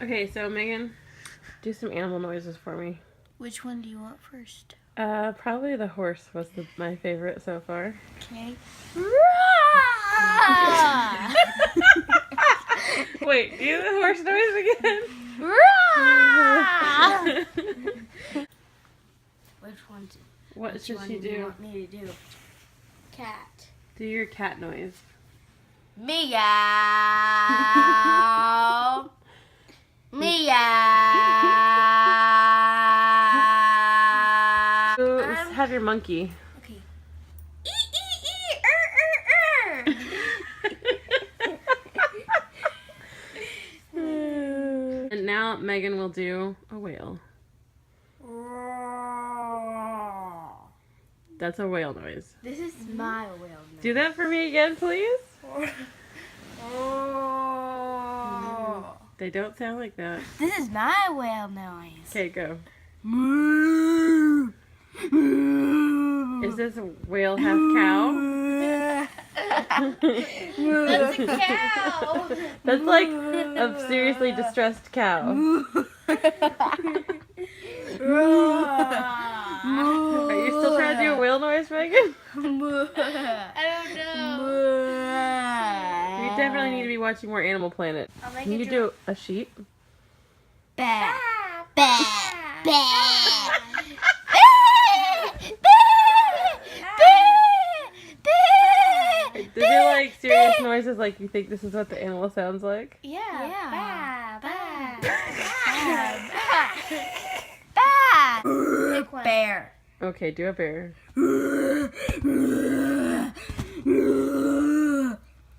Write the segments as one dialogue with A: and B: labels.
A: Okay, so Megan, do some animal noises for me.
B: Which one do you want first?
A: Probably the horse was my favorite so far.
B: Okay.
A: Wait, do the horse noise again.
B: Which one?
A: What should she do?
B: You want me to do? Cat.
A: Do your cat noise.
B: Meow. Meow.
A: So let's have your monkey.
B: Okay.
A: And now Megan will do a whale. That's a whale noise.
B: This is my whale noise.
A: Do that for me again, please. They don't sound like that.
B: This is my whale noise.
A: Okay, go.
B: Moo.
A: Is this a whale half cow?
B: That's a cow.
A: That's like a seriously distressed cow. Are you still trying to do a whale noise, Megan?
B: I don't know.
A: You definitely need to be watching more Animal Planet. Can you do a sheep?
B: Ba. Ba. Ba.
A: Do they like serious noises like you think this is what the animal sounds like?
B: Yeah. Ba. Ba. Ba. Bear.
A: Okay, do a bear.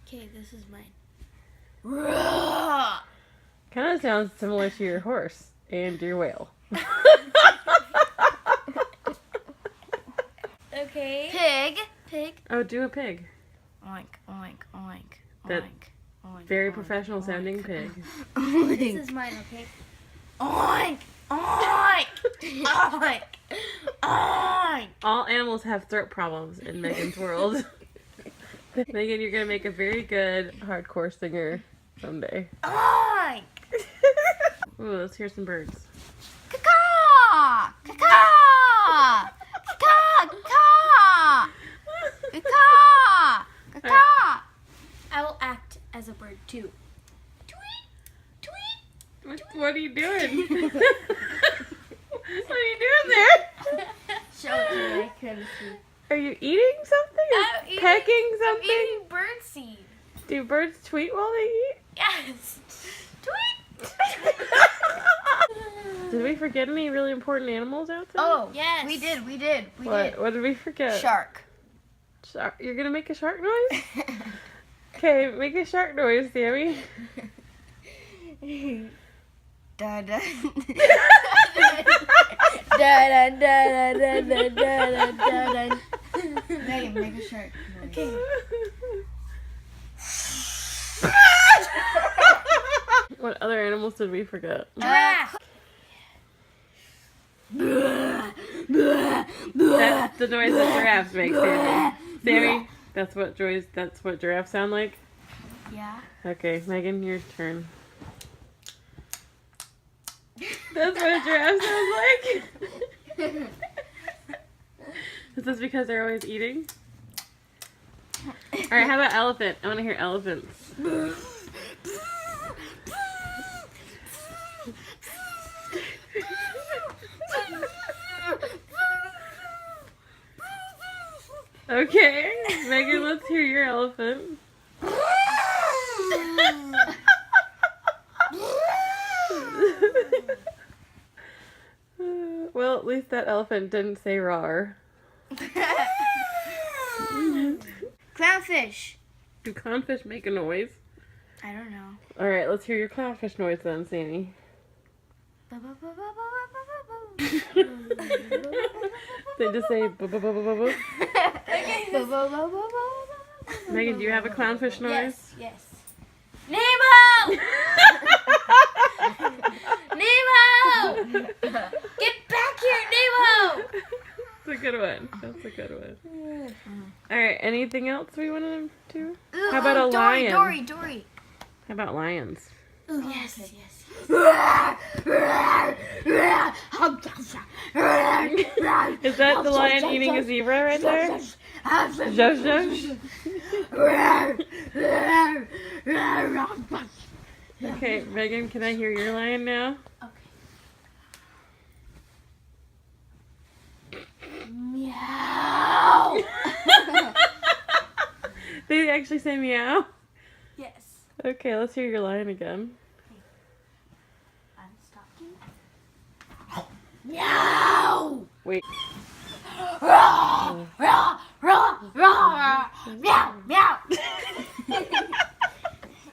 B: Okay, this is mine.
A: Kind of sounds similar to your horse and your whale.
B: Okay. Pig. Pig.
A: Oh, do a pig.
B: Oink, oink, oink,
A: That
B: oink, oink.
A: Very
B: oink,
A: professional
B: oink.
A: sounding pig.
B: This is mine, okay? Oink, oink, oink, oink.
A: All animals have throat problems in Megan's world. Megan, you're going to make a very good hardcore singer someday.
B: Oink.
A: Ooh, let's hear some birds.
B: Caw, caw, caw, caw, caw, caw. I will act as a bird too. Tweet, tweet.
A: What are you doing? What are you doing there?
B: Show it to me. I couldn't see.
A: Are you eating something? Or
B: I'm eating-
A: pecking
B: I'm
A: something?
B: eating bird seed.
A: Do birds tweet while they eat?
B: Yes. Tweet.
A: Did we forget any really important animals out there?
B: Oh, yes. We did.
A: What did we forget?
B: Shark.
A: Shark. You're gonna make a shark noise? Okay, make a shark noise, Sammy.
B: Da da. Da da da da da da da. Megan, make a shark noise. Okay.
A: What other animals did we forget?
B: Giraffe.
A: That's the noise that giraffes make, Sammy. Sammy, that's what giraffes sound like?
B: Yeah.
A: Okay, Megan, your turn. That's what a giraffe sounds like? Is this because they're always eating? Alright, how about elephant? I want to hear elephants. Okay, Megan, let's hear your elephant. Well, at least that elephant didn't say rawr.
B: Clownfish.
A: Do clownfish make a noise?
B: I don't know.
A: Alright, let's hear your clownfish noise then, Sammy. They just say bu-bu-bu-bu-bu-bu. Megan, do you have a clownfish noise?
B: Yes. Nemo! Nemo! Get back here, Nemo!
A: That's a good one. That's a good one. Alright, anything else we want to do? How about a lion?
B: Dory.
A: How about lions?
B: Oh, yes, yes.
A: Is that the lion eating a zebra right there? Zhush, zhush. Okay, Megan, can I hear your lion now?
B: Okay. Meow.
A: They actually say meow?
B: Yes.
A: Okay, let's hear your lion again.
B: I'm stopping. Meow.
A: Wait.
B: Meow, meow.